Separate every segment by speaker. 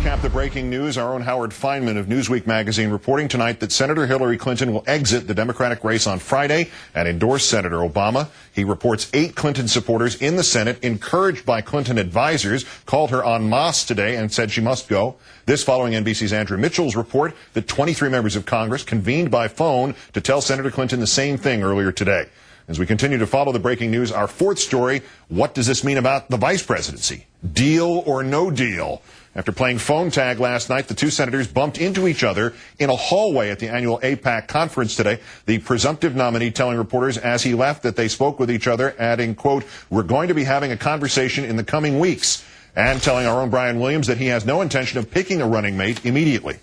Speaker 1: recap the breaking news, our own Howard Fineman of Newsweek magazine reporting tonight that Senator Hillary Clinton will exit the Democratic race on Friday and endorse Senator Obama. He reports 8 Clinton supporters in the Senate, encouraged by Clinton advisors, called her en masse today and said she must go. This following NBC's Andrew Mitchell's report that 23 members of Congress convened by phone to tell Senator Clinton the same thing earlier today. As we continue to follow the breaking news, our fourth story, what does this mean about the vice presidency? Deal or no deal? After playing phone tag last night, the two senators bumped into each other in a hallway at the annual AIPAC conference today. The presumptive nominee telling reporters as he left that they spoke with each other, adding, quote, "We're going to be having a conversation in the coming weeks," and telling our own Brian Williams that he has no intention of picking a running mate immediately.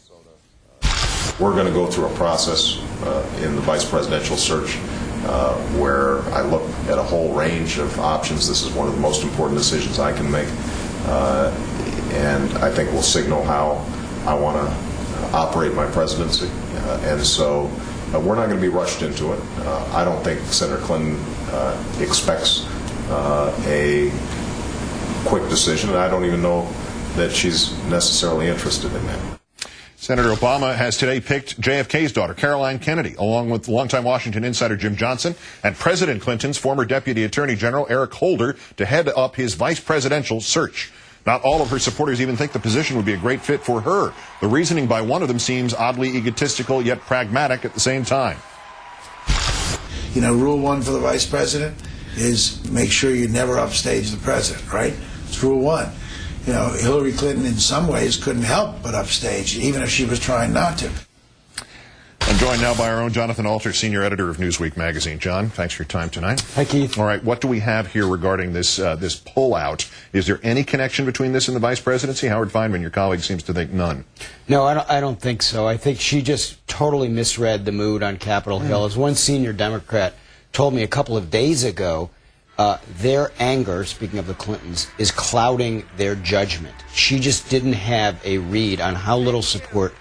Speaker 2: We're going to go through a process in the vice presidential search where I look at a whole range of options. This is one of the most important decisions I can make. And I think will signal how I want to operate my presidency. And so we're not going to be rushed into it. I don't think Senator Clinton expects a quick decision, and I don't even know that she's necessarily interested in that.
Speaker 1: Senator Obama has today picked JFK's daughter, Caroline Kennedy, along with longtime Washington insider Jim Johnson and President Clinton's former Deputy Attorney General Eric Holder to head up his vice presidential search. Not all of her supporters even think the position would be a great fit for her. The reasoning by one of them seems oddly egotistical yet pragmatic at the same time.
Speaker 3: You know, rule one for the vice president is make sure you never upstage the president, right? It's rule one. You know, Hillary Clinton in some ways couldn't help but upstage, even if she was trying not to.
Speaker 1: I'm joined now by our own Johnathon Alter, senior editor of Newsweek magazine. John, thanks for your time tonight.
Speaker 4: Hi, Keith.
Speaker 1: All right, what do we have here regarding this this pullout? Is there any connection between this and the vice presidency? Howard Fineman, your colleague, seems to think none.
Speaker 4: No, I don't think so. I think she just totally misread the mood on Capitol Hill. As one senior Democrat told me a couple of days ago, their anger, speaking of the Clintons, is clouding their judgment. She just didn't have a read on how little support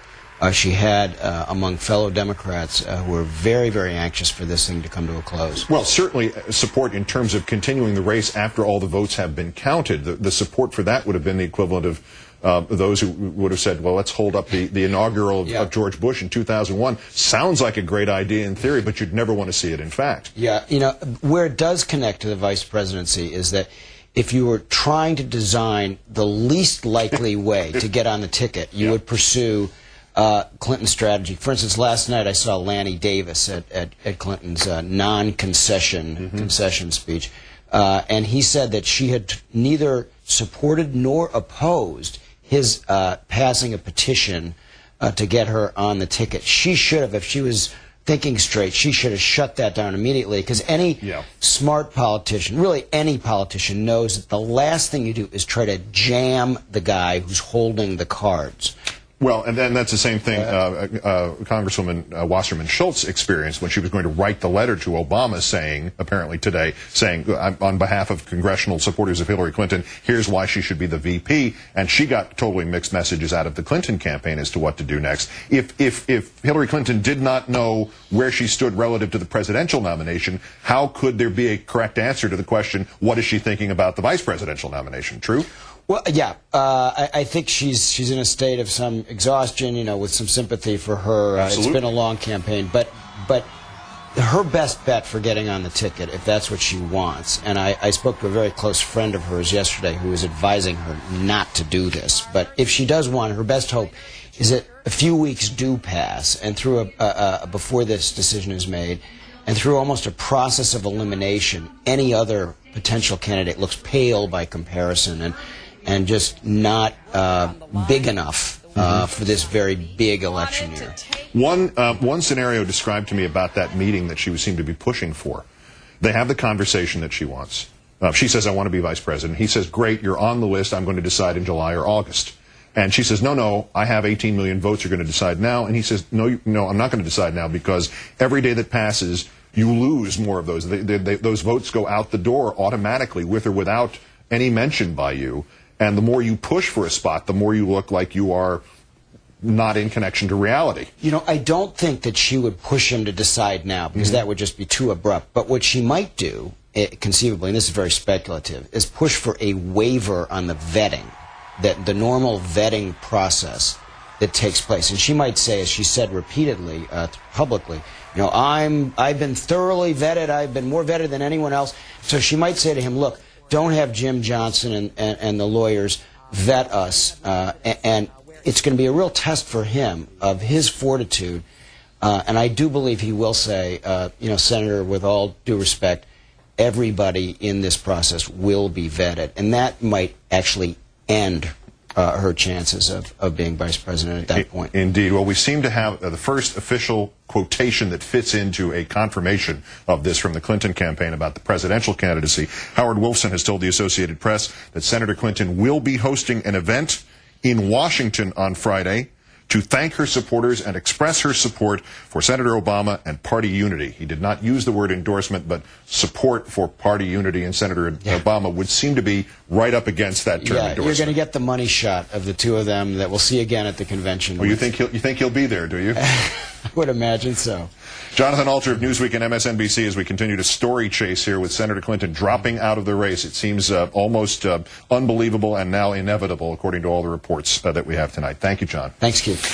Speaker 4: she had among fellow Democrats who were very, very anxious for this thing to come to a close.
Speaker 1: Well, certainly support in terms of continuing the race after all the votes have been counted. The support for that would have been the equivalent of those who would have said, well, let's hold up the inaugural of George Bush in 2001. Sounds like a great idea in theory, but you'd never want to see it in fact.
Speaker 4: Yeah, you know, where it does connect to the vice presidency is that if you were trying to design the least likely way to get on the ticket, you would pursue Clinton's strategy. For instance, last night I saw Lanny Davis at Clinton's concession speech, and he said that she had neither supported nor opposed his passing a petition to get her on the ticket. She should have, if she was thinking straight, she should have shut that down immediately, because any smart politician, really any politician, knows that the last thing you do is try to jam the guy who's holding the cards.
Speaker 1: Well, and then that's the same thing Congresswoman Wasserman Schultz experienced when she was going to write the letter to Obama saying, apparently today, saying, on behalf of congressional supporters of Hillary Clinton, here's why she should be the VP. And she got totally mixed messages out of the Clinton campaign as to what to do next. If Hillary Clinton did not know where she stood relative to the presidential nomination, how could there be a correct answer to the question, what is she thinking about the vice presidential nomination? True?
Speaker 4: Well, yeah, I think she's in a state of some exhaustion, you know, with some sympathy for her. It's been a long campaign, but her best bet for getting on the ticket, if that's what she wants, and I spoke to a very close friend of hers yesterday who was advising her not to do this, but if she does want it, her best hope is that a few weeks do pass, and through before this decision is made, and through almost a process of elimination, any other potential candidate looks pale by comparison, and just not big enough for this very big election year.
Speaker 1: One scenario described to me about that meeting that she seemed to be pushing for. They have the conversation that she wants. She says, I want to be vice president. He says, great, you're on the list. I'm going to decide in July or August. And she says, no, I have 18 million votes. You're going to decide now. And he says, no, I'm not going to decide now, because every day that passes, you lose more of those. Those votes go out the door automatically, with or without any mention by you. And the more you push for a spot, the more you look like you are not in connection to reality.
Speaker 4: You know, I don't think that she would push him to decide now, because that would just be too abrupt. But what she might do, conceivably, and this is very speculative, is push for a waiver on the vetting that the normal vetting process that takes place, and she might say, as she said repeatedly publicly, you know, I've been thoroughly vetted, I've been more vetted than anyone else. So she might say to him, look, don't have Jim Johnson and the lawyers vet us, and it's going to be a real test for him of his fortitude. And I do believe he will say, you know, Senator, with all due respect, everybody in this process will be vetted, and that might actually end her chances of being vice president at that point.
Speaker 1: Indeed. Well, we seem to have the first official quotation that fits into a confirmation of this from the Clinton campaign about the presidential candidacy. Howard Wolfson has told the Associated Press that Senator Clinton will be hosting an event in Washington on Friday to thank her supporters and express her support for Senator Obama and party unity. He did not use the word endorsement, but support for party unity and Senator Obama would seem to be right up against that term, endorsement.
Speaker 4: You're going to get the money shot of the two of them that we'll see again at the convention.
Speaker 1: Well, you think he'll be there, do you?
Speaker 4: I would imagine so.
Speaker 1: Johnathon Alter of Newsweek and MSNBC, as we continue to story chase here with Senator Clinton dropping out of the race. It seems almost unbelievable and now inevitable, according to all the reports that we have tonight. Thank you, John.
Speaker 4: Thanks, Keith.